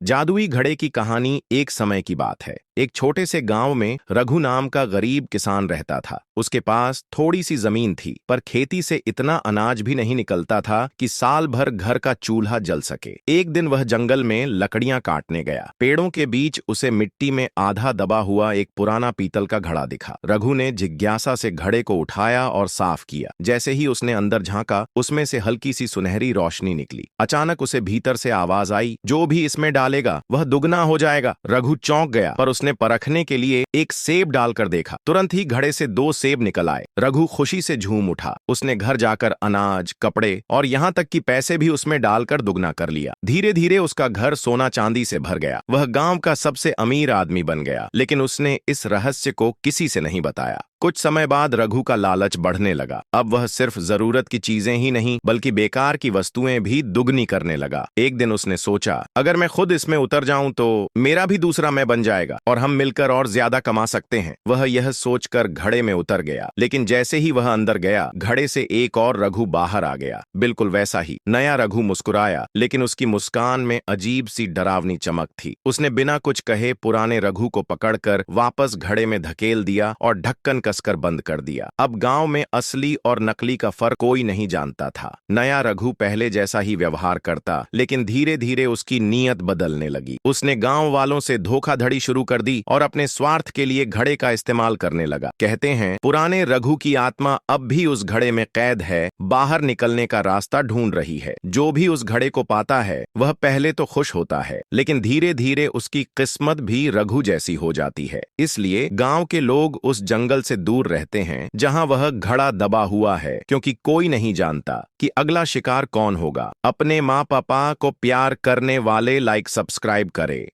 जादुई घड़े की कहानी एक समय की बात है। एक छोटे से गांव में रघु नाम का गरीब किसान रहता था। उसके पास थोड़ी सी जमीन थी, पर खेती से इतना अनाज भी नहीं निकलता था कि साल भर घर का चूल्हा जल सके। एक दिन वह जंगल में लकड़ियां काटने गया। पेड़ों के बीच उसे मिट्टी में आधा दबा हुआ एक पुराना पीतल का घड़ा दिखा। रघु ने जिज्ञासा से घड़े को उठाया और साफ किया। जैसे ही उसने अंदर झांका, उसमें से हल्की सी सुनहरी रोशनी निकली। अचानक उसे भीतर से आवाज आई, जो भी इसमें डालेगा वह दुगना हो जाएगा। रघु चौंक गया, पर उसने परखने के लिए एक सेब डालकर देखा। तुरंत ही घड़े से 2 सेब निकल आए। रघु खुशी से झूम उठा। उसने घर जाकर अनाज, कपड़े और यहाँ तक कि पैसे भी उसमें डालकर दुगना कर लिया। धीरे धीरे उसका घर सोना चांदी से भर गया। वह गांव का सबसे अमीर आदमी बन गया। लेकिन उसने इस रहस्य को किसी से नहीं बताया। कुछ समय बाद रघु का लालच बढ़ने लगा। अब वह सिर्फ जरूरत की चीजें ही नहीं, बल्कि बेकार की वस्तुएं भी दुगनी करने लगा। एक दिन उसने सोचा, अगर मैं खुद इसमें उतर जाऊं तो मेरा भी दूसरा मैं बन जाएगा और हम मिलकर और ज्यादा कमा सकते हैं। वह यह सोचकर घड़े में उतर गया। लेकिन जैसे ही वह अंदर गया, घड़े से एक और रघु बाहर आ गया। बिल्कुल वैसा ही नया रघु मुस्कुराया, लेकिन उसकी मुस्कान में अजीब सी डरावनी चमक थी। उसने बिना कुछ कहे पुराने रघु को पकड़कर वापस घड़े में धकेल दिया और ढक्कन कसकर बंद कर दिया। अब गांव में असली और नकली का फर्क कोई नहीं जानता था। नया रघु पहले जैसा ही व्यवहार करता, लेकिन धीरे धीरे उसकी नीयत बदलने लगी। उसने गांव वालों से धोखाधड़ी शुरू कर दी और अपने स्वार्थ के लिए घड़े का इस्तेमाल करने लगा। कहते हैं, पुराने रघु की आत्मा अब भी उस घड़े में कैद है, बाहर निकलने का रास्ता ढूंढ रही है। जो भी उस घड़े को पाता है, वह पहले तो खुश होता है, लेकिन धीरे धीरे उसकी किस्मत भी रघु जैसी हो जाती है। इसलिए गांव के लोग उस जंगल से दूर रहते हैं जहां वह घड़ा दबा हुआ है, क्योंकि कोई नहीं जानता कि अगला शिकार कौन होगा। अपने माँ पापा को प्यार करने वाले लाइक सब्सक्राइब करें।